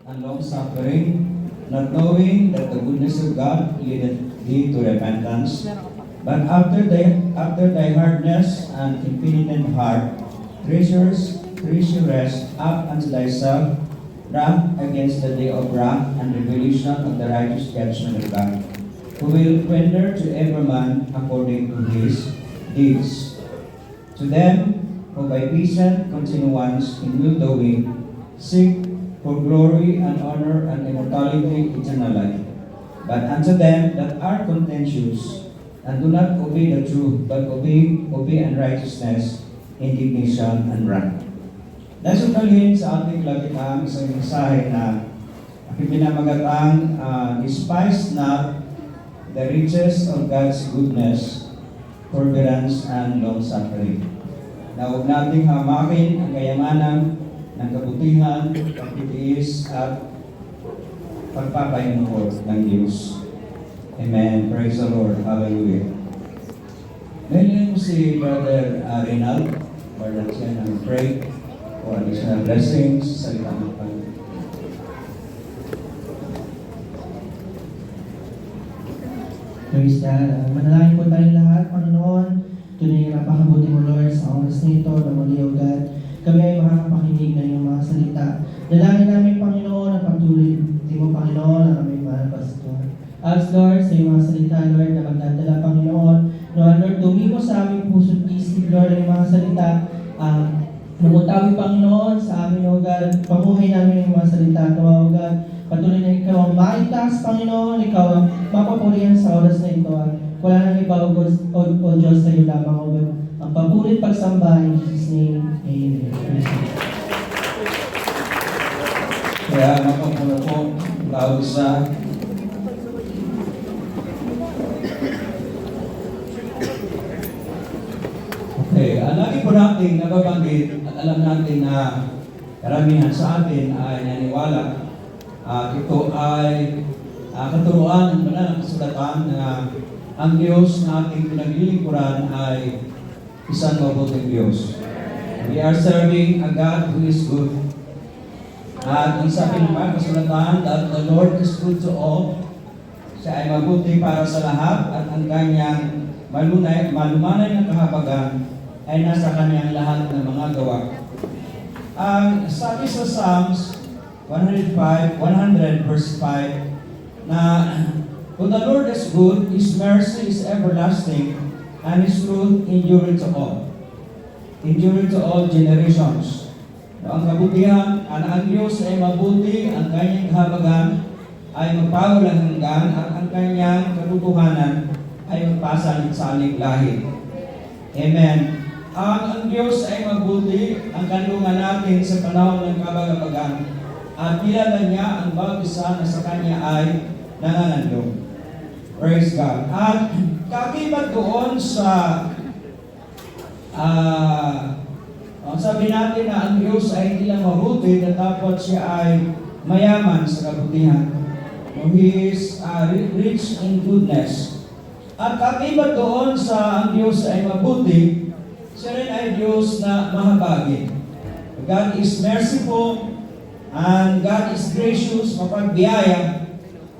and long-suffering, not knowing that the goodness of God leadeth thee to repentance. But after thy hardness and impenitent heart, treasurest up unto thyself wrath against the day of wrath and revelation of the righteous judgment of God, who will render to every man according to his deeds. To them who by patient continuance in well doing seek for glory and honor and immortality, eternal life. But unto them that are contentious and do not obey the truth, but obey unrighteousness, indignation, and wrath. Nasunalhin sa ating lakitaan isang mensahe na aking pinamagatang despise not the riches of God's goodness, forbearance, and long-suffering. Na huwag nating hamakin ang kayamanan ng kabutihan, pagtitiis, at pagpapainuod ng Diyos. Amen. Praise the Lord. Hallelujah. Ngayon mo si Brother Reynald, para siya ng pray for additional blessings sa salita ng Panginoon. Praise God. Manalangin po tayong lahat, Panginoon. Tunay na napakabuti mo, Lord, sa oras nito na muli, O God, kami ay makakapakinig ng iyong mga salita. Dalangin namin, Panginoon, na patuloy mo, Panginoon, ang aming mahal pasto. Ask, Lord, sa iyong mga salita, Lord, na magdadala, Panginoon. Lord, tumimo sa aming puso't isip, Lord, ang mga salita. Namutawi, Panginoon, sa amin, O God, pamuhay namin yung mga salita, O God. Patuloy na ikaw ang maitaas, Panginoon, ikaw ang mapapurihan sa oras na ito. Wala nang iba, O Diyos, sa iyo lamang, O God. Ang papurit pagsamba, in Jesus' name, Amen. Kaya mapapuna po tawag sa lagi po natin nababanggit at alam natin na karamihan sa atin ay naniwala at ito ay katuruan ng banal na kasulatan na ang Diyos na ating pinaglilingkuran ay isang mabuting Diyos. We are serving a God who is good. At ang sabi ng kasulatan that the Lord is good to all. Siya ay mabuti para sa lahat at ang kanyang malumanay na kahabagan ay nasa kanyang lahat ng mga gawa. Ang sabi sa Psalms 100 verse 5 na for the Lord is good, His mercy is everlasting, and His truth enduring to all. Enduring to all generations. Ang kabutihan, ang Diyos ay mabuti, ang kanyang kahabagan ay magpawalang hanggan, at ang kanyang katotohanan ay magpasalit-salit lahi. Amen. Ang Diyos ay mabuti, ang kanlungan natin sa panahon ng kabagabagan, at kilala niya ang bawat isa na sa kanya ay nanganandong. Praise God. At kakibat doon sa sabi natin na ang Diyos ay hindi lang mabuti, dapat siya ay mayaman sa kabutihan. He is rich in goodness. At kakibat doon sa ang Diyos ay mabuti, siya rin ay Diyos na mahabagin. God is merciful and God is gracious, mapagbiyaya.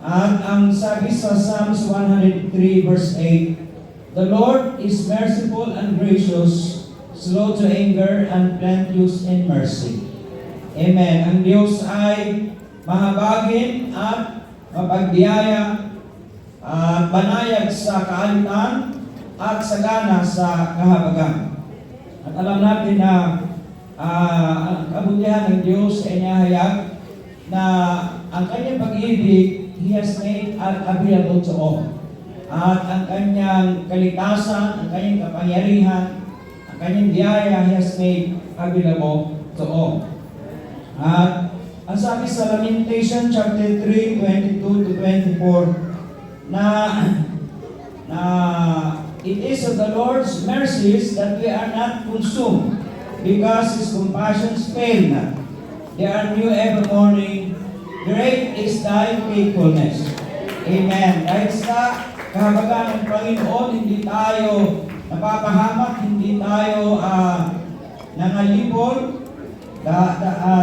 At ang sabi sa Psalms 103 verse 8, the Lord is merciful and gracious, slow to anger and plenteous in mercy. Amen. Ang Diyos ay mahabagin at mapagbiyaya at banayad sa kaalitan at sagana sa kahabagan. At alam natin na ang kabutihan ng Diyos ay nahayag na ang kanyang pag-ibig, He has made available to all. At ang kanyang kaligtasan, ang kanyang kapangyarihan, ang kanyang biyaya, He has made available to all. At ang sabi sa Lamentation chapter 3, 22 to 24, na it is of the Lord's mercies that we are not consumed, because His compassions fail not. They are new every morning. Great is thy faithfulness. Amen. Dahil sa kahabagan ng Panginoon, hindi tayo napapahamak, hindi tayo nangalipol,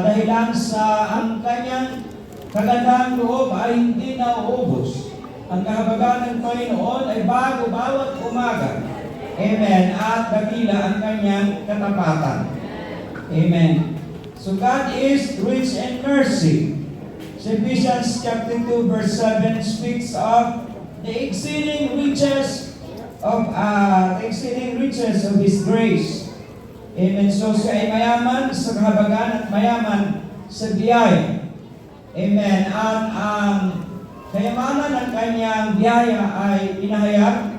dahilan sa ang kanyang kagandahang loob ay hindi nauubos. Ang kahabagahan ng Panginoon ay bago bawat umaga. Amen. At dakila ang kanyang katapatan. Amen. So God is rich in mercy. So Ephesians chapter 2 verse 7 speaks of the exceeding riches of His grace. Amen. So siya ay mayaman sa kahabagahan at mayaman sa biyaya. Amen. At ang kayamanan ng kanyang biyaya ay pinahayag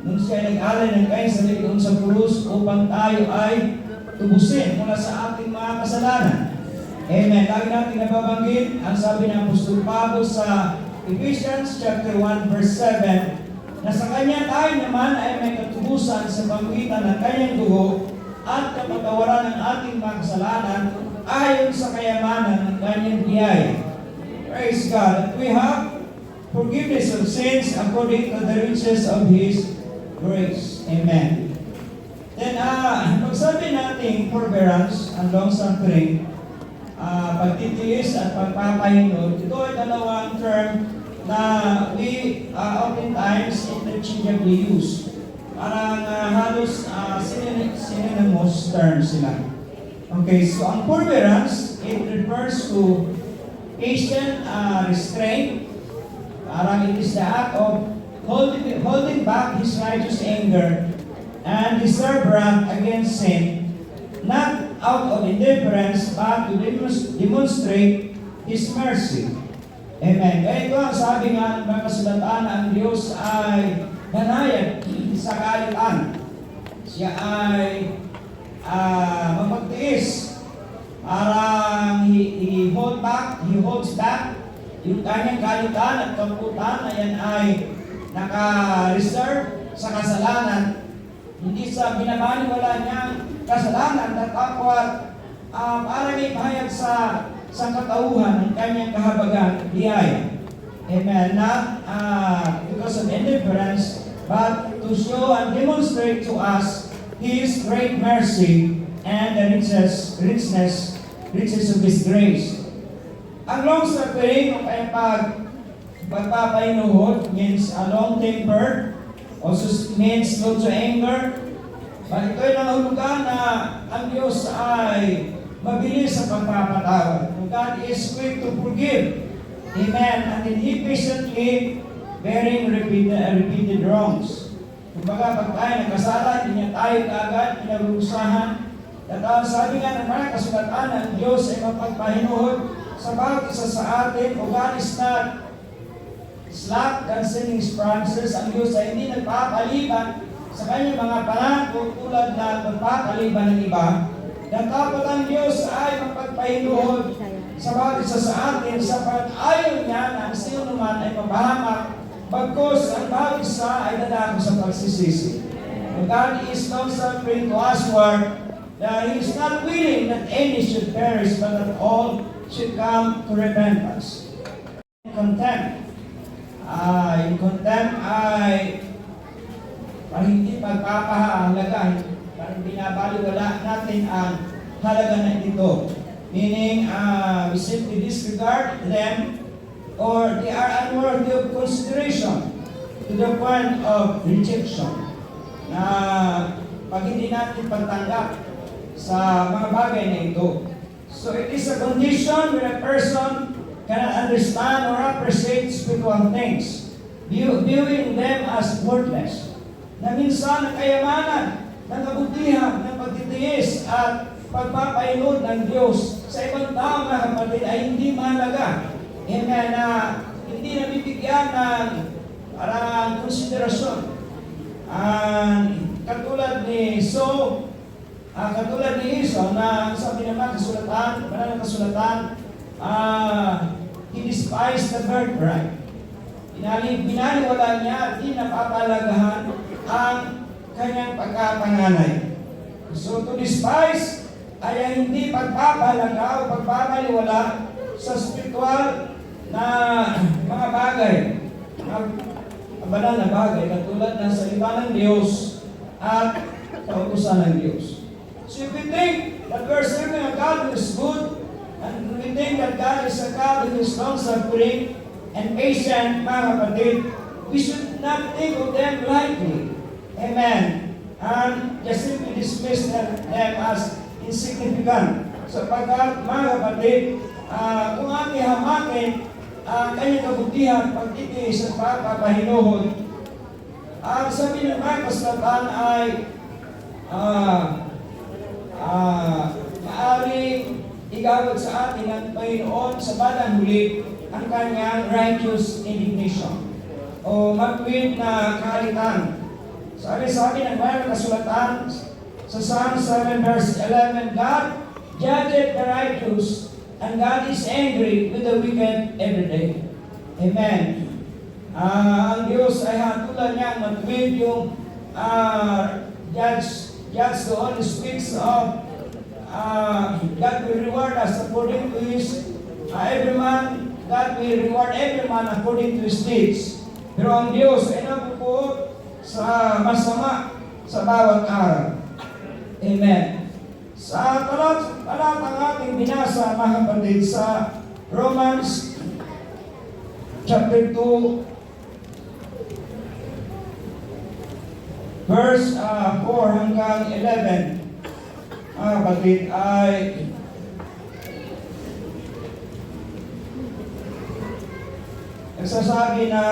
nung siya nag-alay ng kanyang sarili doon sa krus upang tayo ay tubusin mula sa ating mga kasalanan. Amen. Lagi natin nababanggit ang sabi ng Apostol Pablo sa Ephesians chapter 1 verse 7 na sa kanya tayo naman ay may katubusan sa pamagitan ng kanyang dugo at kapatawaran ng ating mga kasalanan ayon sa kayamanan ng kanyang biyaya. Praise God. That we have forgiveness of sins according to the riches of His grace. Amen. Then, pagsabi natin forbearance and long-suffering, pagtitiis at pagpapahinod, ito ay dalawang term na we oftentimes interchangeably use. Parang halos synonymous terms sila. Okay, so ang forbearance, it refers to patient restraint. Parang it is the act of holding back his righteous anger and deserved wrath against sin, not out of indifference, but to demonstrate His mercy. Amen. Kaya ito ang sabi nga ng mga kasulatan na ang Diyos ay nanayag sa kalitan. Siya ay mapagtiis. Parang he holds back yung kanyang kalitan at kamputan na yan ay naka-reserve sa kasalanan. Hindi sa binabaliwala niyang kasalanan at kapwa parang ipahayag sa katauhan ng kanyang kahabagan, biyaya. Amen. Not because of indifference, but to show and demonstrate to us His great mercy and the richness of His grace. Ang long-suffering o kaya pagpapainuhod means a long-tempered, also means slow to anger. But ito ay nangahulugan na ang Diyos ay mabilis sa pagpapatawad. God is quick to forgive. Amen. And then He patiently bearing repeated wrongs. Kumbaga, pag tayo nagkasala, hindi niya tayo kaagad pinarusahan. At sabi nga ng mga kasulatan, ang Diyos ay mapagpahinuhod sa bawat isa sa atin. O God is not slack concerning His promises. Ang Diyos ay hindi nagpapaliban sa kanyang mga pangako tulad na pagpapaliban ng iba. Dapat ang Diyos ay mapagpahinuhod sa bawat isa sa atin sapat ayaw niya na ang sino naman ay mabahamak bagkos ang bawat isa ay dadako sa pagsisisi. God is long-suffering to usward that He is not willing that any should perish but that all should come to repentance. Contempt. Yung contempt ay parang hindi pagpapahalaga, parang binabaliwala natin ang halaga na ito. Meaning, we simply disregard them or they are unworthy of consideration to the point of rejection. Na pag hindi natin pagtanggap sa mga bagay na ito. So it is a condition where a person cannot understand or appreciate spiritual things, viewing them as worthless. Na minsan ang kayamanan, ng kabutihan, ng pagtitiis at pagpapainod ng Diyos sa ibang tao na kapatid ay hindi mahalaga. Amen. Na hindi nabibigyan ng parang konsiderasyon. Katulad ni Esau na sabi naman kasulatan, banal na kasulatan, he despised the birthright. Binaliwala niya at di napapalagahan ang kanyang pagkapanganay. So to despise ay hindi pagpapahalaga o pagpapaliwala sa spiritual na mga bagay, mga banal na bagay, katulad na salita ng Diyos at kautusan ng Diyos. So if we think that we are serving a God who is good, and we think that God is a God who is long-suffering and patient, mga kapatid, we should not think of them lightly. Amen. And just simply dismiss them as insignificant. Sapagkat, mga kapatid, kung ating hamakin ang kanyang kabutihan, pagtitiis at pagpapahinuhod, ang sabi ng mga kasulatan ay maaaring igawad sa atin ng Panginoon sa bandang huli ang kanyang righteous indignation o magwid na kaalitan. Sabi sa atin ng mga kasulatan sa Psalm 7 verse 11, God judgeth the righteous and God is angry with the wicked every day. Amen. Ang Diyos ay hatulan niya magwid yung judge doon speaks of God will reward us according to His God will reward every man according to his deeds. Pero ang Diyos ay nabubuot sa masama sa bawat araw. Amen. Sa talatang ating binasa, mga kapatid, sa Romans chapter 2, verse 4 hanggang 11, mga kapatid, ay nagsasabi na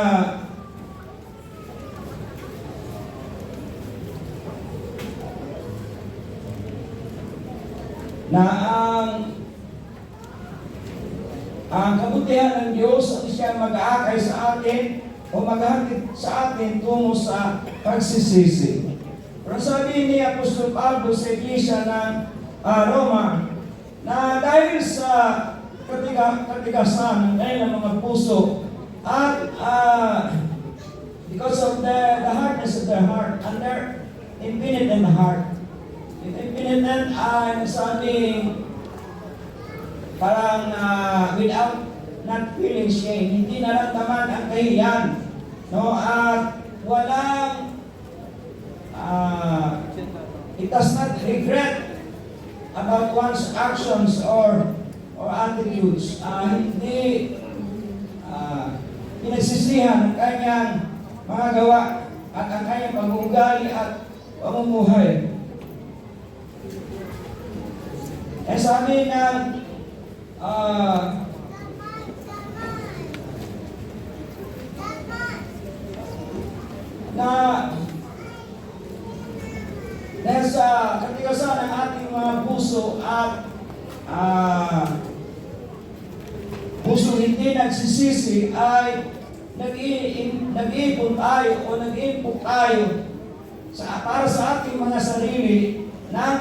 ang kabutihan ng Diyos ang siya mag-aakay sa atin o maghatid sa atin tungo sa pagsisisi. Pero sabi ni Apostol Pablo sa Iglesia ng Roma na dahil sa katigasan ng kanilang mga puso at because of the hardness of their heart and their impenitent heart. Yung impenitent ay nasabing parang without not feeling shame, hindi naramdaman ang kahiyan, no? At walang it does not regret about one's actions or attitudes. Hindi pinagsisihan ang kanyang mga gawa at ang kanyang pag-uugali at pamumuhay. Sabi ng dahil sa katigasan ng ating mga puso at puso hindi nagsisisi ay nag-iipon tayo o nag-iipon tayo para sa ating mga sarili ng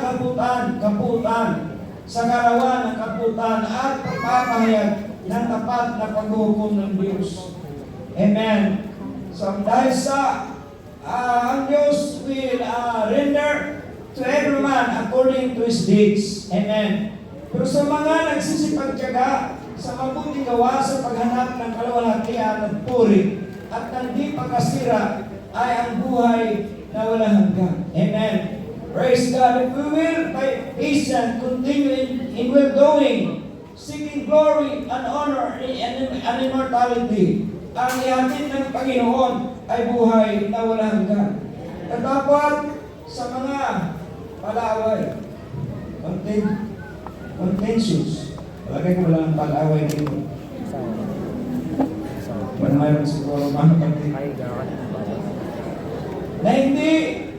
kaputan, sa karawan ng kaputan at pagpapahayag ng tapat na paghuhukom ng Diyos. Amen. So dahil sa ang Diyos will render to every man according to his deeds. Amen. Pero sa mga nagsisipagtiyaga sa mabuting gawa sa paghanap ng kaluwalhatian at puri at ng di pagkasira ay ang buhay na walang hanggan. Amen. Praise God. If we will, by patient, continue in well-doing, seeking glory and honor and immortality, ang ihatid ng Panginoon ay buhay na walang hanggan. At dapat sa mga palaway, contentious, palagay ko walang palaway dito. Mayroon siguro mga kapatid na hindi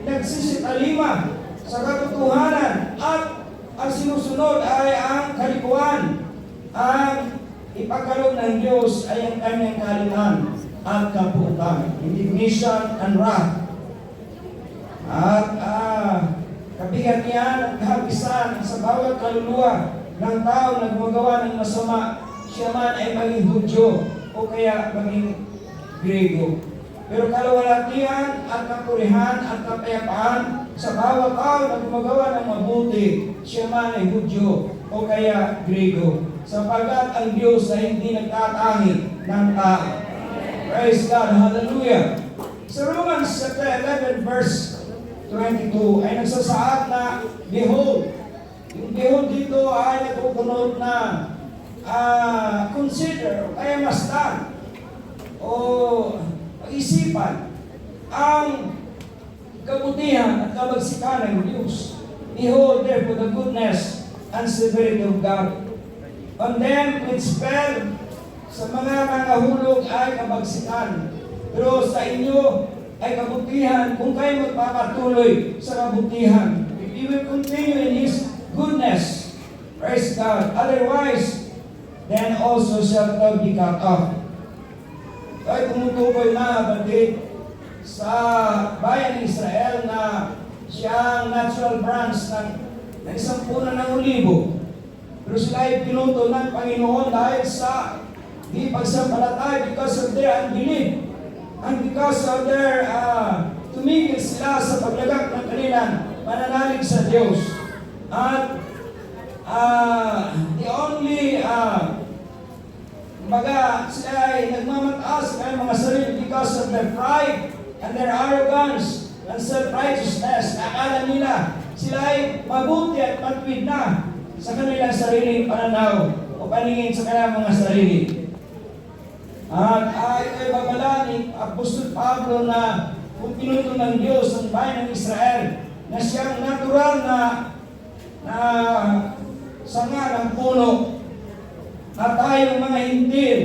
nagsisitalima sa katotohanan at ang sinusunod ay ang kalikuan. Ang ipagkaloob ng Diyos ay ang kanyang kalitan at kapuutan, indignation and wrath. At kabigat niyan at kahabisan sa bawat kaluluwa ng tao na gumagawa ng masama, siya man ay maging Hudyo o kaya maging Grego. Pero kaluwalhatian at kapurihan at kapayapaan sa bawat tao na gumagawa ng mabuti, siya man ay Hudyo o kaya Grego. Sapagkat ang Diyos ay hindi nagtatangi ng tao. Praise God. Hallelujah. Sa Romans 11 verse 22 ay nagsasaad na, behold. Yung behold dito ay nagpupunod na consider, o kaya masdan, o pag-isipan ang kabutihan at kabagsikan ng Diyos. Behold therefore the goodness and severity of God. On them which fell, sa mga nangahulog ay kabagsikan. Pero sa inyo ay kabutihan kung kayo magpapatuloy sa kabutihan. If you will continue in His goodness, praise God. Otherwise, then also shall thou be cut off. Ito ay tumutukoy na, batid, sa bayan ng Israel na siyang natural branch ng isang puno ng olibo. Pero sila ay pinuto ng Panginoon dahil sa di pagsampalatay because of their unbelief and because of their tumigil sila sa paglagak ng kanilang pananalig sa Diyos. At the only kumbaga sila ay nagmamataas sa kanilang mga sarili because of their pride and their arrogance and self-righteousness. Akala nila sila ay mabuti at matuwid na sa kanilang sariling pananaw o paningin sa kanilang mga sarili. At ay babala ni Apostol Pablo na kung pinuto ng Diyos ang bayan ng Israel na siyang natural na sanga ng puno at tayong mga hintil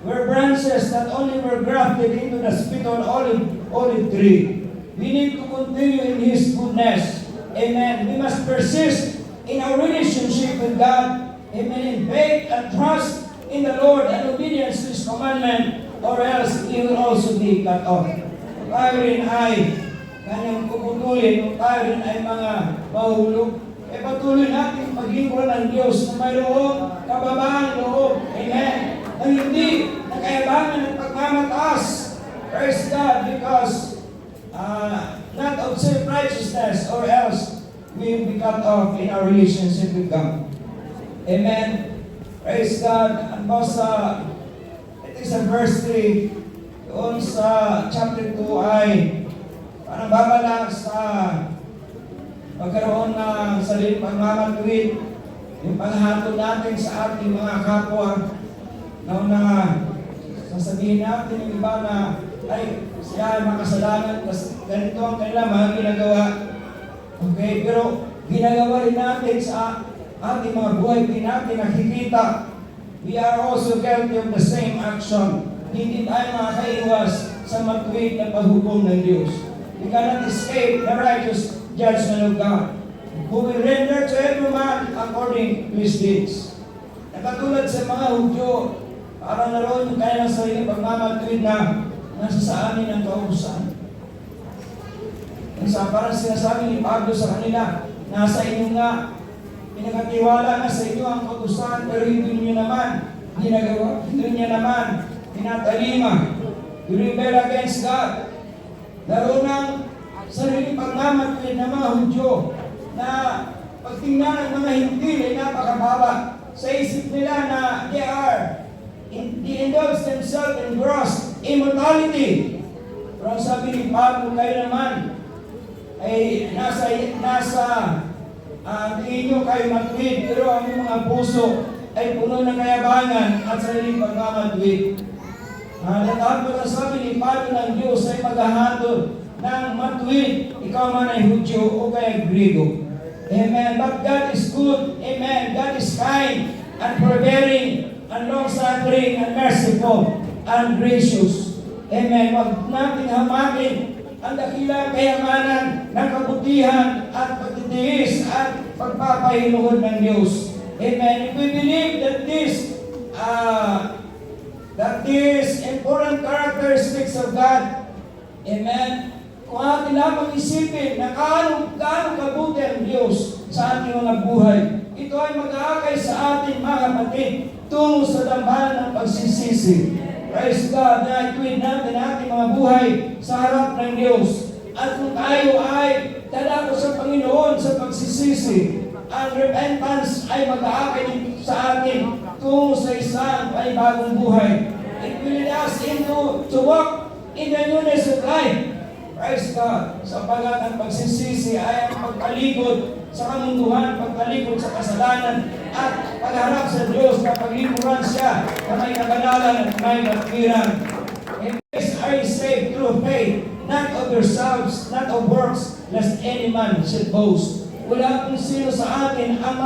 were branches that only were grafted into the spiritual olive tree. We need to continue in His goodness. Amen. We must persist in our relationship with God. Amen. In faith and trust in the Lord and obedience to His commandment, or else we will also be cut off. Kung tayo rin ay kanyang puputulin, kung tayo rin ay mga mahulog, patuloy natin paglingkuran ng Diyos na mayroong kababaang loob. Amen. Na hindi nakayabangan ng pagmamataas. Praise God, because not of self-righteousness, or else we will be cut off in our relationship with God. Amen. Praise God. Ang basa, ito sa verse 3, doon sa chapter 2 ay parang babala sa pagkaroon ng sariling pagmamatuwid, yung panghatol natin sa ating mga kapwa, na sasabihin natin yung iba na ay siya ay makasalanan kasi ganito ang kanilang mga ginagawa. Okay, pero ginagawa rin natin sa ating mga buhay, din natin nakikita. We are also guilty of the same action. Hindi tayo makakaiwas sa matuwid na paghukom ng Diyos. We cannot escape the righteous judgment of God, who will render to every man according to his deeds. Nakatulad sa mga Hudyo, parang naroon yung kanilang sariling pagmamatuwid na nasa sa amin ang kaubusan. Parang sinasabi ni Pablo sa kanila, nasa inyo nga, pinagkatiwala na sa inyo ang kaubusan, pero hindi niyo naman ginagawa, hindi niyo naman tinatalima. You rebel against God. Naroon ng sariling pagmamatuwid ng mga Hudyo na pagtingnan ng mga hintil ay napakababa. Sa isip nila na they indulge themselves in gross immortality. Pero ang sabi ni Pablo, kayo naman ay nasa tingin nyo kayo matuwid, pero ang mga puso ay puno ng kayabangan at sariling pagmamatuwid. Natapos ang sabi ni Pablo ng Diyos ay maghahatol ng matuwid, ikaw man ay Hudyo o kaya Griego. Amen. But God is good. Amen. God is kind and forbearing and long-suffering and merciful and gracious. Amen. Huwag natin hamakin ang dakilang kayamanan ng kabutihan at pagtitiis at pagpapahinuhod ng Diyos. Amen. If we believe that these important characteristics of God, amen, kung atin lamang isipin na gaano kabuti ang Diyos sa ating mga buhay, ito ay mag-aakay sa ating mga kapatid tungo sa dambana ng pagsisisi. Praise God, na ituwid natin ating mga buhay sa harap ng Diyos. At kung tayo ay dadako sa Panginoon sa pagsisisi, ang repentance ay mag-aakay sa atin tungo sa isang panibagong buhay. It will lead us to walk in the newness of life. Praise God. Sapagat ang pagsisisi ay ang pagtalikod sa kamunduhan, pagtalikod sa kasalanan, at pagharap sa Diyos na paglingkuran siya na may kabanalan at may katwiran. In this are ye saved through faith, not of yourselves, not of works, lest any man should boast. Wala kung sino sa atin ang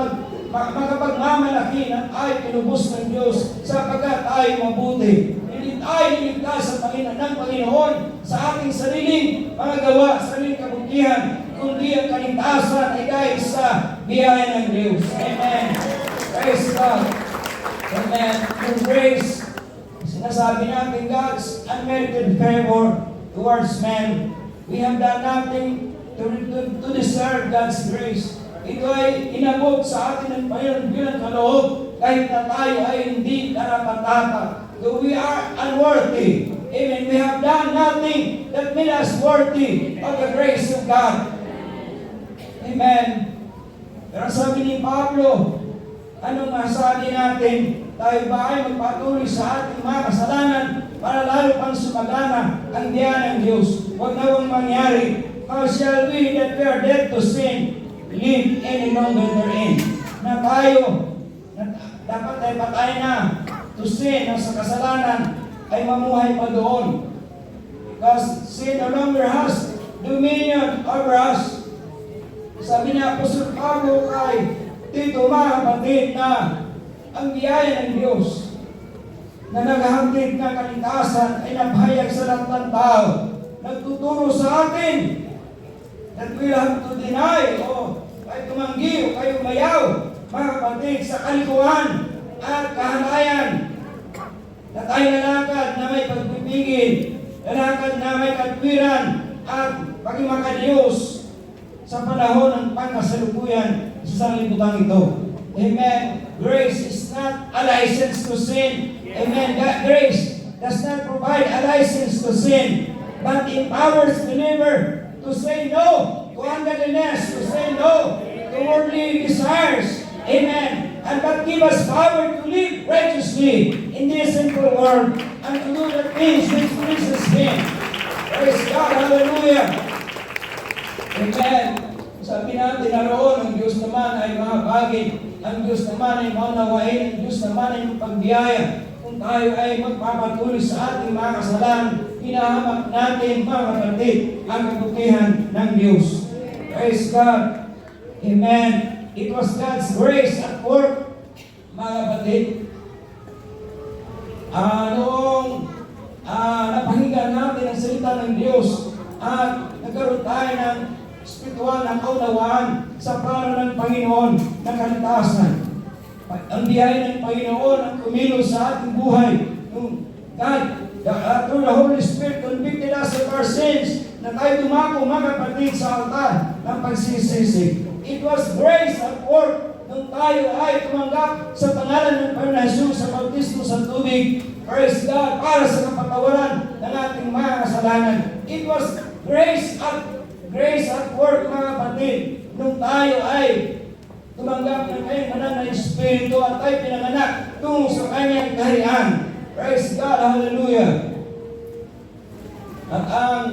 makapagmamalaki na ay pinubos ng Diyos sapagkat ay mabuti. Hindi tayo niligtas sa Panginoon ng Panginoon sa ating sariling mga gawa, sariling kabutihan, kundi ang kaligtasan ay dahil sa biyaya ng Diyos. Amen. Praise God. Amen. Yung grace, sinasabi natin God's unmerited favor towards man. We have done nothing to deserve God's grace. Ito ay inabot sa atin ng Panginoon bilang kaloob kahit na tayo ay hindi karapat-dapat. Though we are unworthy, amen, we have done nothing that made us worthy of the grace of God. Amen. Pero sabi ni Pablo, anong masabi natin? Tayo ba ay magpatuloy sa ating mga kasalanan para lalo pang sumagana ang diyan ng Diyos? Huwag na huwag mangyari. How shall we that we are dead to sin live any longer therein? Na tayo, dapat ay patay na to sin, na sa kasalanan ay mamuhay pa doon. Because sin no longer has dominion over us. Sabi ni Apostol Pablo kay Tito, mga kapatid, na ang biyaya ng Diyos na naghahandid ng kaligtasan ay napahayag sa lahat ng tao. Nagtuturo sa atin that we have to deny o ay tumanggi o kayo mayaw, mga kapatid, sa kalikuhan at kahalayan na tayo lalakad na may pagpipigil, lalakad na may katwiran at paghimakadiyos sa panahon ng pangkasalukuyan sa sanglibutan ito. Amen. Grace is not a license to sin. Amen. That grace does not provide a license to sin, but empowers believer to say no to ungodliness, to say no to worldly desires. Amen. And that give us power to live righteously in this sinful world and to do the things which pleases Him. Praise God. Hallelujah. Amen. Sabi natin naroon, ang Diyos naman ay mahabagin, ang Diyos naman ay maunawain, ang Diyos naman ay mapagbiyaya. Kung tayo ay magpapatuloy sa ating mga kasalanan, hinahamak natin, mga kapatid, ang kabutihan ng Diyos. Praise God. Amen. It was God's grace at work, mga kapatid. Noong napakinggan natin ang salita ng Diyos at nagkaroon tayo ng spiritual na kaunawaan sa plano ng Panginoon na kaligtasan. Ang biyaya ng Panginoon ang kumilos sa ating buhay. God, through the Holy Spirit, convicted us of our sins na tayo dumako, mga kapatid, sa altar ng pagsisisi. It was grace at work nung tayo ay tumanggap sa pangalan ng Panginoon Jesus sa bautismo sa tubig. Praise God, para sa kapatawaran ng ating mga kasalanan. It was grace at work, mga kapatid, nung tayo ay tumanggap ng kanyang banal na Espiritu at tayo pinanganak tungo sa kanyang kaharian. Praise God, hallelujah. At ang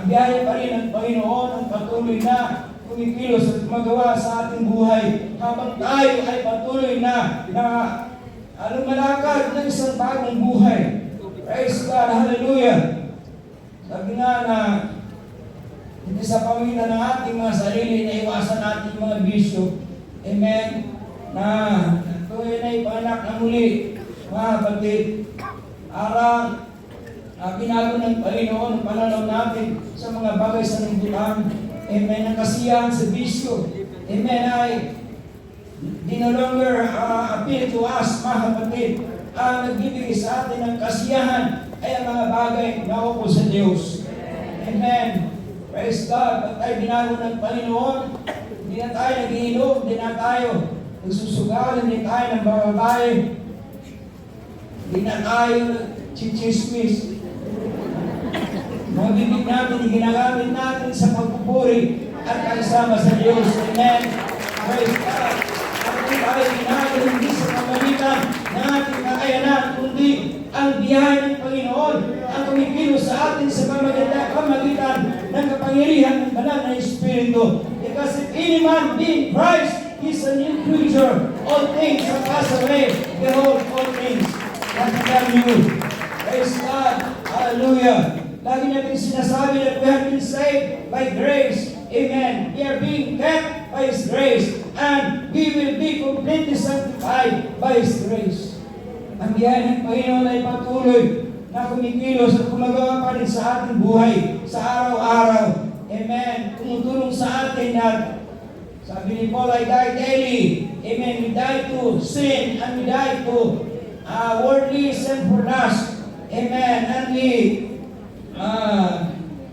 biyaya pa rin ng Panginoon ang patuloy na kumikilos at magawa sa ating buhay habang tayo ay patuloy na lumalakad ng isang bagong buhay. Praise God, hallelujah. Sabi nga na hindi sa pamilya ng ating mga sarili na iwasan natin mga bisyo. Amen. Na tuloy na ipanak na muli, mga kapatid. Arang binago ng Panginoon ang pananaw natin sa mga bagay sa libutan. Amen. Ang kasiyahan sa bisyo. Amen. Ay di no longer appeal to us, mga kapatid. Ang nagbibigay sa atin ng kasiyahan ay ang mga bagay na ukol sa Diyos. Amen. Praise God. At tayo binago ng Panginoon. Hindi na tayo nag-iinom, hindi na tayo nagsusugal, hindi tayo ng bababae. Hindi na tayo chichismis. Mga bibig natin, ginagamit natin sa pagpupuri at kaisama sa Diyos. Amen. Praise God. At hindi tayo ginagawa hindi sa pamamagitan ng ating kakayanan, kundi ang biyaya ng Panginoon ang kumikilos sa atin sa pamamagitan ng kapangyarihan ng banal na Espiritu. Because if any man be in Christ, he is a new creature. All things have passed away. Behold, all things have become new. Praise God. Hallelujah. Lagi natin sinasabi that we have been saved by grace. Amen. We are being kept by His grace. And we will be completely sanctified by His grace. Ang biyaya ng Panginoon ay patuloy na kumikilos at gumagawa pa rin sa ating buhay sa araw-araw. Amen. Tumutulong sa atin at sabi ni Paul, I die daily. Amen. We die to sin and we die to worldly sinful lust. Amen. And we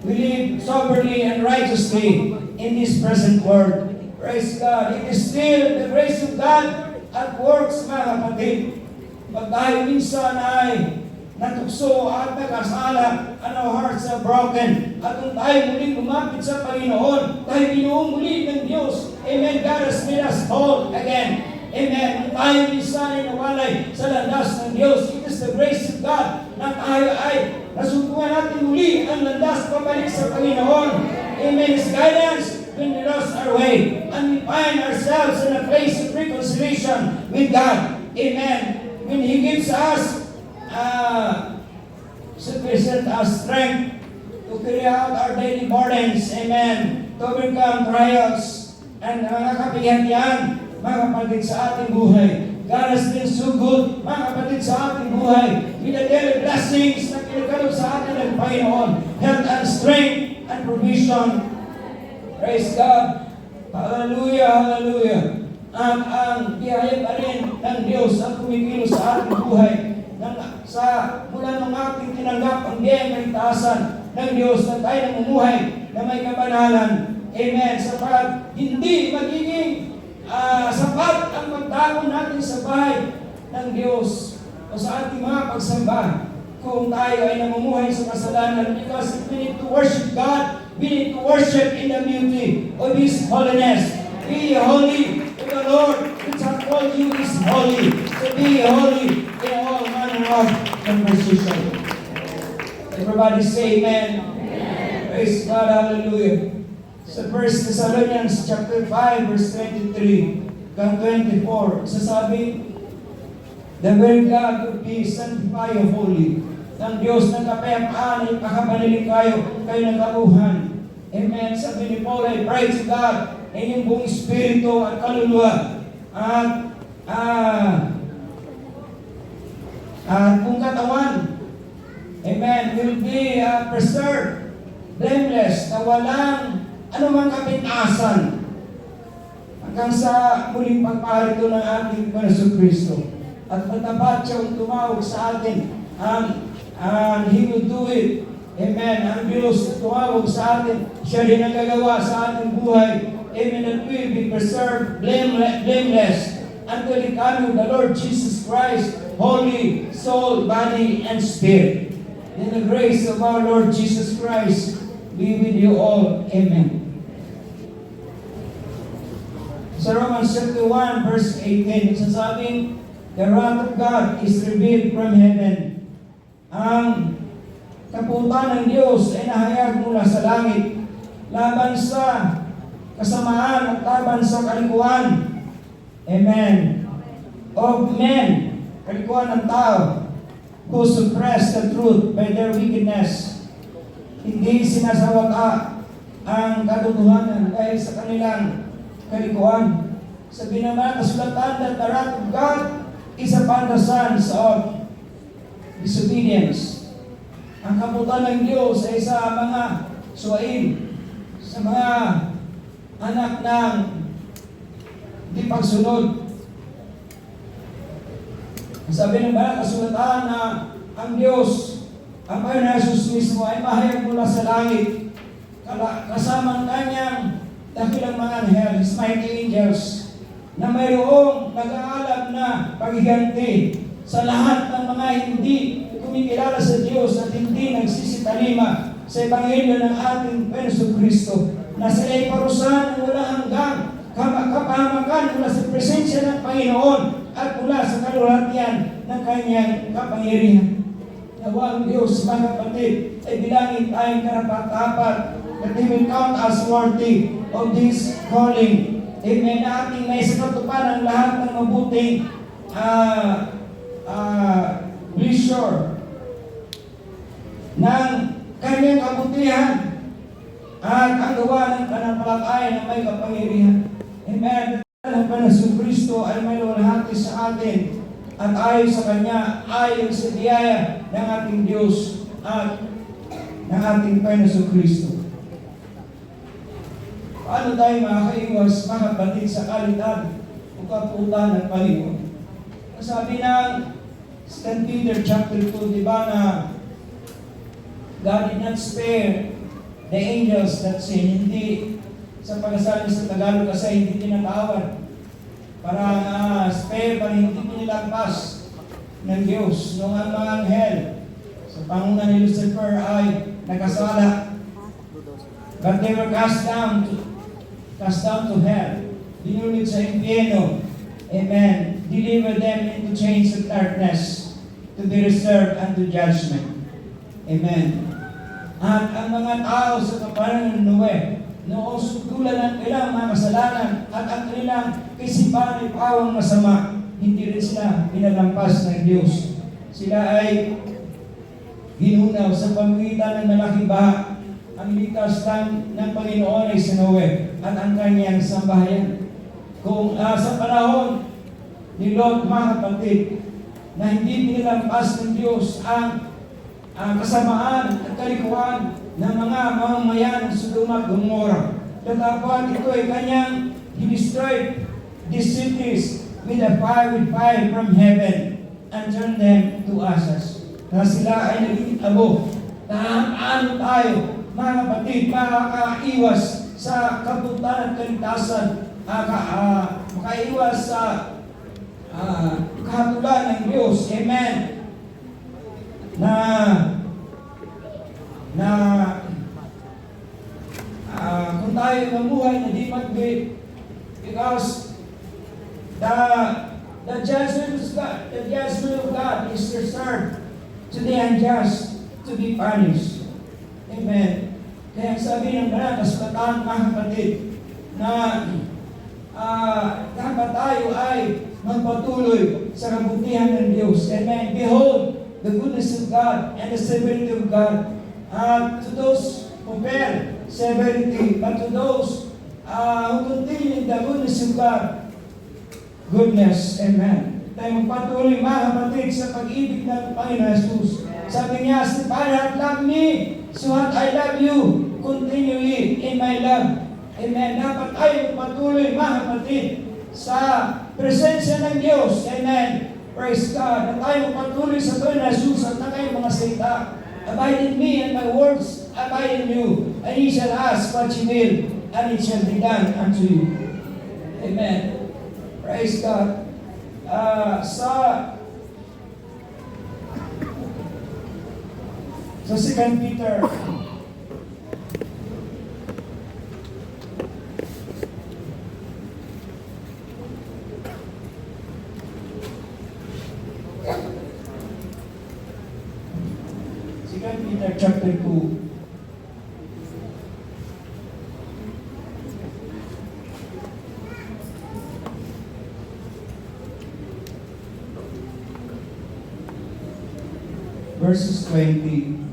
live soberly and righteously in this present world. Praise God. It is still the grace of God at works, mga kapatid. Pag tayo minsan ay natukso at nagkasala, and our hearts are broken, at kung tayo muling lumapit sa Panginoon, tayo binuong muli ng Diyos. Amen. God has made us whole again. Amen. Kung tayo minsan ay nawalay sa landas ng Diyos, it is the grace of God na tayo ay nasubukan natin muli ang landas pabalik sa Panginoon. Amen. His guidance when we lost our way and we find ourselves in a place of reconciliation with God. Amen. When He gives us sufficient strength to carry out our daily burdens. Amen. To overcome trials and mga kapighatian, mga kapatid, sa ating buhay. God has been so good, mga kapatid, sa ating buhay. With the daily blessings na kinagkalog sa atin ng Panginoon. Health and strength and provision. Praise God. Hallelujah, hallelujah. Ang biyaya pa rin ng Diyos ang kumikilos sa ating buhay. Mula nung ating tinanggap ang biyayang kaligtasan ng Diyos na tayo namumuhay na may kabanalan. Amen. Sapat hindi magiging sapat ang pagtapon natin sa bahay ng Diyos o sa ating mga pagsamba kung tayo ay namumuhay sa kasalanan, because we need to worship God. We need to worship in the beauty of His holiness. Be holy, for the Lord which hath called you is holy. So be holy in all manner of conversation. Everybody say amen. Amen. Praise God, hallelujah. Sa 1 Thessalonians chapter 5, verse 23 hanggang 24, sasabi, the very God of peace sanctify you wholly. Ng Diyos ng kapayapaan ay pakapanilin kayo ng kabuhan. Amen. Sabi ni Paul, I pray to God na inyong buong espiritu at kaluluwa at buong katawan, amen, will be preserved, blameless, na walang anumang kapintasan hanggang sa muling pagparito ng ating Panginoon Kristo. At matapat siyang tumawag sa atin, and He will do it. Amen. Ang Diyos tumawag sa atin, siya rin ang gagawa sa ating buhay. Amen. That we will be preserved, blameless, until the coming of the Lord Jesus Christ, holy, soul, body, and spirit. In the grace of our Lord Jesus Christ, be with you all. Amen. Sa Romans chapter 1, verse 18, nagsasabing, the wrath of God is revealed from heaven. Ang kaputan ng Diyos ay nahayag mula sa langit laban sa kasamaan at laban sa kalikuan. Amen. Of men, kalikuan ng tao, who suppress the truth by their wickedness. Hindi sinasawata ang katotohanan dahil sa kanilang kalikuan. Sabi naman, kasulatan that the wrath of God is upon the sons of disobedience. Ang kaputan ng Diyos ay sa mga suwain, sa mga anak ng di pagsunod. Sabi ng banal na kasulatan na ang Diyos, ang Panginoon Jesus mismo ay mahayag mula sa langit, kasama ang kanyang dakilang mga anghel, His mighty angels, na mayroong nag-aalab na paghiganti sa lahat ng mga hindi kumikilala sa Diyos at hindi nagsisitalima sa Ebanghelyo ng ating Panginoon Kristo, na sila'y parusahan ng walang hanggang kapahamakan mula sa presensya ng Panginoon at mula sa kalulatian ng kanyang kapangyarihan. Nawa ang Diyos, mga kapatid, ay bilangin tayong karapat-dapat that He will count us worthy of this calling Amen, na ating may sa katuparan ang lahat ng mabuting pleasure ng kanyang kabutihan at ang gawa ng pananampalataya na may kapangyarihan. Amen. Ang Panginoon Kristo ay may luwalhati sa atin at ayon sa Kanya, ayon sa biyaya ng ating Diyos at ng ating Panginoon Kristo. Paano tayo makakaiwas, mga kapatid, sa kalitan o kaputan ng Panginoon? Sabi ng 2 Peter chapter 2, di ba, na God did not spare the angels that sin. Hindi, sa pagkasabi sa Tagalog kasi hindi tinatawad. Para spare pa rin, hindi pinilagpas ng Diyos. Nung ang mga anghel sa panguna ni Lucifer ay nagkasala. But they were cast down to hell. Dinulid sa impyerno. Amen. Deliver them into chains of darkness to be reserved unto judgment. Amen. At ang mga tao sa kapanan ng Noe, noong sutulan ng kanilang mga kasalanan at ang kanilang kaisipan ay pawang masama, hindi rin sila pinalampas ng Diyos. Sila ay ginunaw sa pamagitan ng malaking baha. Ang likas ng Panginoon ay si Noe at ang kanyang sambahayan. Kung sa panahon ni Lot, mga kapatid, na hindi pinalampas ng Diyos ang kasamaan at kalikuan ng mga mamamayan ng Sodoma at Gomorrah. Tatapat ito ay kanyang destroyed these cities with fire from heaven and turned them to ashes. Na sila ay naging abo. Ano tayo, mga kapatid, makakaiwas sa kapuntan at kaligtasan, makaiwas sa kahatulan ng Diyos. Amen. Kung tayo mamuhay na di magbit, because the judgment of God is reserved to the unjust to be punished. Amen. Kaya sabi ng banal na sulatan, mga kapatid, na dapat tayo ay magpatuloy sa kabutihan ng Diyos. Amen. Behold the goodness of God and the severity of God. To those who bear severity, but to those who continue in the goodness of God, goodness. Amen. Tayo magpatuloy, mga kapatid, sa pag-ibig ng Panginoon Jesus. Sabi niya, "The Father loved me, so I love you continually in my love." Amen. Dapat tayo magpatuloy, mga kapatid, sa presensya ng Diyos. Amen. Praise God. At tayo magpatuloy sa Panginoon Jesus at na kayo mga salita. Abide in me and my words abide in you. And ye shall ask what ye will, and it shall be done unto you. Amen. Praise God. Sa 2 Peter chapter 2. Verses 20.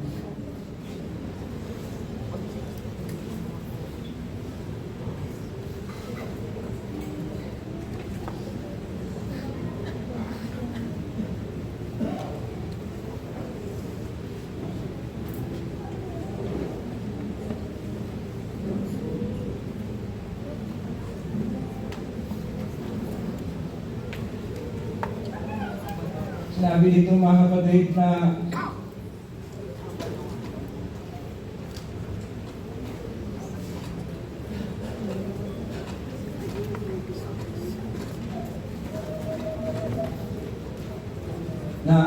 Sinabi dito, mga kapatid, na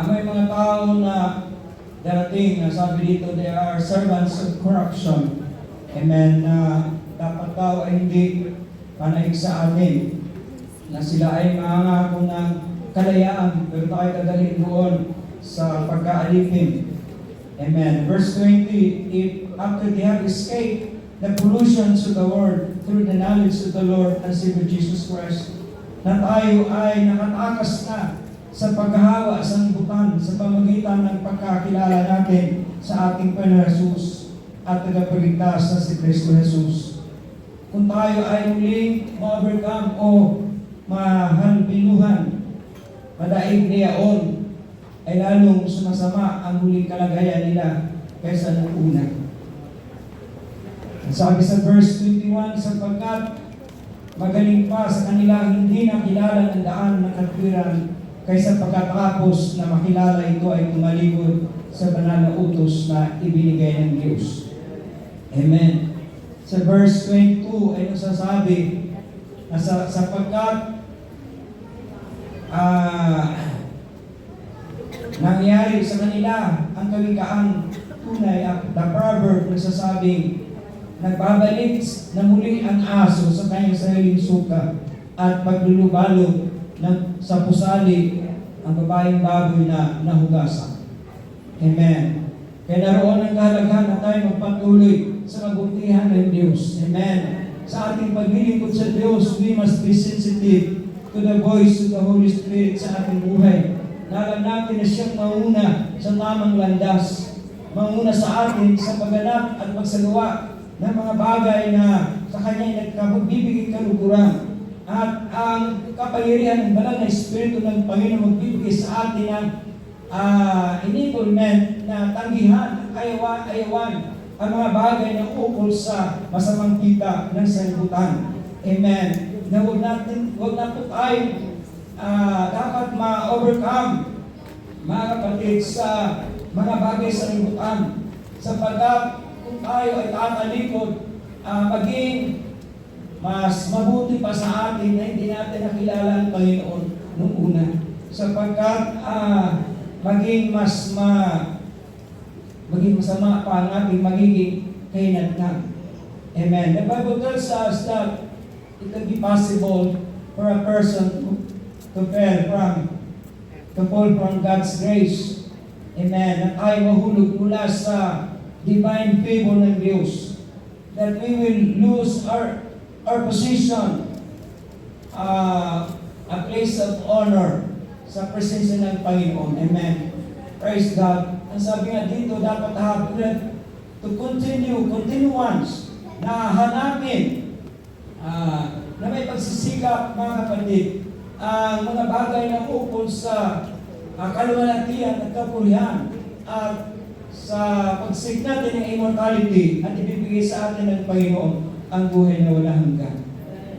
may mga tao na darating, na sabi dito, they are servants of corruption. Amen. Na dapat daw ay hindi panaig sa atin, na sila ay mangangako ng kalayaan, pero tayo dadalhin doon sa pagkaalipin. Amen. Verse 20, if after they have escaped the pollutions of the world, through the knowledge of the Lord and Savior Jesus Christ, na tayo ay nakatakas na sa paghahawa sa libutan sa pamagitan ng pagkakilala natin sa ating Panginoon Jesus at tagapagligtas na si Kristo Jesus. Kung tayo ay muling ma-overcome o mahalbinuhan, madaig niyaon, ay lalong sumasama ang huling kalagayan nila kaysa nung una. Sabi sa verse 21, sapagkat magaling pa sa kanila hindi nakilala ng daan ng katwiran kaysa pagkatapos na makilala ito ay tumalikod sa banal na utos na ibinigay ng Diyos. Amen. Sa verse 22 ay nasasabi na sapagkat nangyari sa kanila ang kawikaan tunay at the proverb nagsasabing nagbabalik na muli ang aso sa kanyang sariling suka at paglulubalo sa pusali ang babaeng baboy na nahugasan. Amen. Kaya naroon ang kahalagahan na tayo magpatuloy sa kabutihan ng Diyos. Amen. Sa ating paglilingkod sa Diyos, we must be sensitive to the voice of the Holy Spirit sa ating buhay. Alam natin na siyang mauna sa tamang landas, mauna sa atin sa pagganap at pagsagawa ng mga bagay na sa Kanya nagkapagbibigay kaluguran. At ang kapangyarihan ng banal na Espiritu ng Panginoon magbibigay sa atin ng enablement na tanggihan at ayawan ang mga bagay na ukol sa masamang kita ng sanlibutan. Amen. Na huwag na po tayo dapat ma-overcome, mga kapatid, sa mga bagay sa sanlibutan. Sapagkat kung tayo ay tatalikod, maging mas mabuti pa sa atin na hindi natin nakilala ang Panginoon nung una. Sapagkat maging masama pa ang ating magiging kahinatnan. Amen. The Bible tells us that it will be possible for a person to fall from God's grace. Amen. At tayo mahulog mula sa divine favor ng Diyos. That we will lose our position, a place of honor sa presensya ng Panginoon. Amen. Praise God. Ang sabi nga dito, dapat hapunan to continuance na hanapin na may pagsisikap, mga kapatid, ang mga bagay na ukol sa kaluwalhatian at kapulihan at sa pagsik natin ng immortality at ibibigay sa atin ng Panginoon ang buhay na wala hanggan.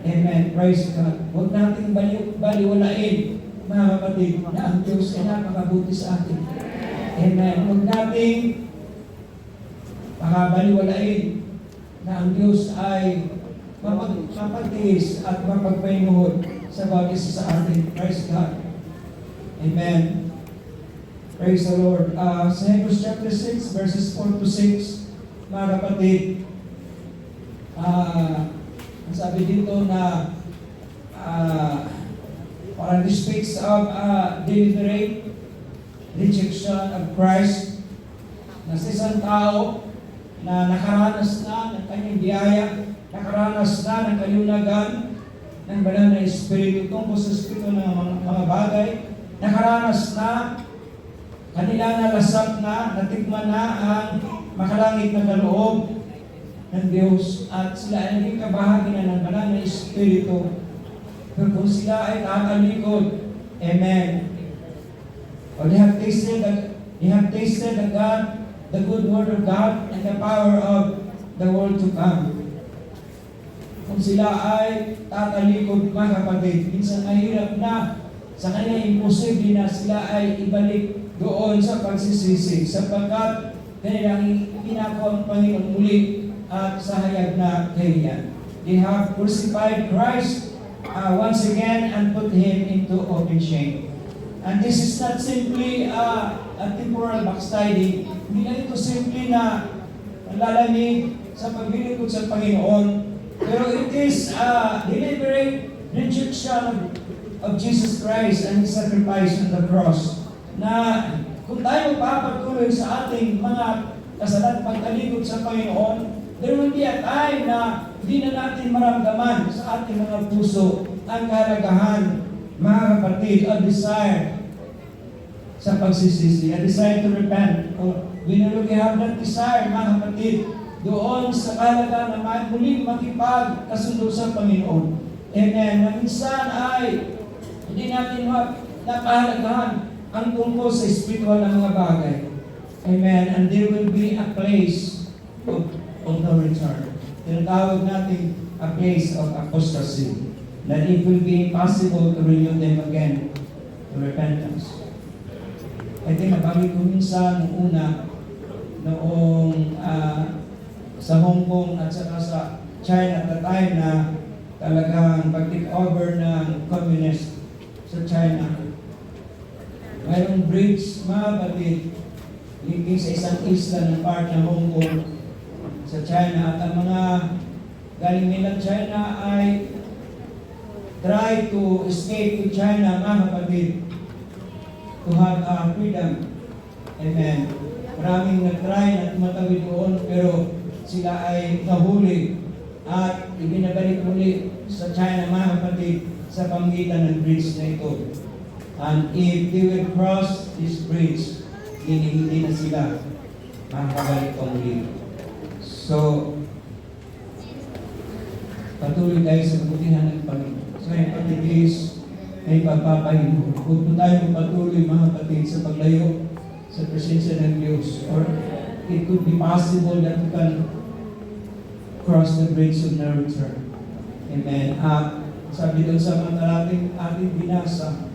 Amen. Praise God. Huwag natin baliwalain, mga kapatid, na ang Diyos ay napakabuti sa atin. Amen. Huwag natin baliwalain na ang Diyos ay mapagtiis at mapagpainuhod sa bawat isa sa atin. Praise God. Amen. Praise the Lord. Sa Hebrews chapter 6, verses 4 to 6, mga kapatid, ang sabi dito na parang this speaks of deliberate rejection of Christ na sa isang tao na nakaranas na ng kanyang biyaya, nakaranas na ng kalunagan ng banal na Espiritu tungkol sa Espiritu ng mga bagay, nakaranas na, kanila nalasap na, natikman na ang makalangit na kaloob ng Diyos at sila ay naging kabahagi na ng banal na Espiritu. Pero kung sila ay tatalikod, amen. Or they have tasted the God, the good word of God, and the power of the world to come. Kung sila ay tatalikod, mga kapatid, minsan mahirap na, sa kanya imposible na sila ay ibalik doon sa pagsisisi, sapagkat kanilang pinako ang Panginoon muli at sa hayag na kahiyan. They have crucified Christ once again and put Him into open shame. And this is not simply a temporal backsliding. Hindi na ito simply na lalamig sa paglilingkod sa Panginoon. Pero it is a deliberate rejection of Jesus Christ and His sacrifice on the cross. Na kung tayo papatuloy sa ating mga kasalanan pagtalikod sa Panginoon, there will be a time na hindi na natin maramdaman sa ating mga puso ang kahalagahan, mga kapatid, a desire sa pagsisisi, a desire to repent. We have that desire, mga kapatid, doon sa kahalagahan na muling makipagkasundo sa Panginoon. Amen. Na minsan ay hindi natin napahalagahan ang tungkol sa spiritual na mga bagay. Amen. And there will be a place of no return. Tinatawag natin a place of apostasy. That it will be impossible to renew them again to repentance. I think nabalik ko minsan noong una, noong sa Hong Kong at saka sa China at the time na talagang pag-take over ng communist sa China. Mayroong bridge, mga kapatid, linking sa isang isla ng part ng Hong Kong sa China. At ang mga galing nilang China ay try to escape to China, mga kapatid, to have freedom. Amen. Maraming nag-try na tumatawid doon, pero sila ay nahuli at ibinabalik muli sa China, mga kapatid, sa pamagitan ng bridge na ito. And if they will cross this bridge, hindi na sila makakabalik pa muli. So, patuloy tayo sa kabutihan ng Panginoon. So, yung pag-ibig ay pagpapahinto. Huwag po tayo patuloy, mga kapatid, sa paglayo sa presensya ng Diyos. Or it could be possible that you can cross the bridge of no return. Amen. Sabi doon sa mga talating ating binasa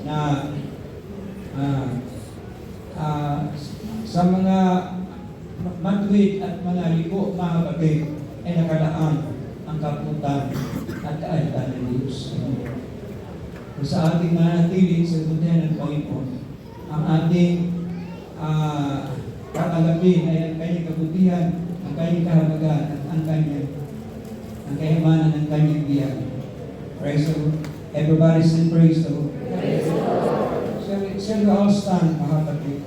na sa mga matwid at mga liko, mga kapatid, ay nakalaan ang kaputan at kaalitan ng Diyos. Kung sa ating manatili sa kabutihan ng Panginoon, ang ating tatanggapin ay ang kanyang kabutihan, ang kanyang kahalagahan at ang kayamanan ng kanyang biyaya. Praise the Lord. Everybody say praise the Lord. Shall we all stand, mga kapatid?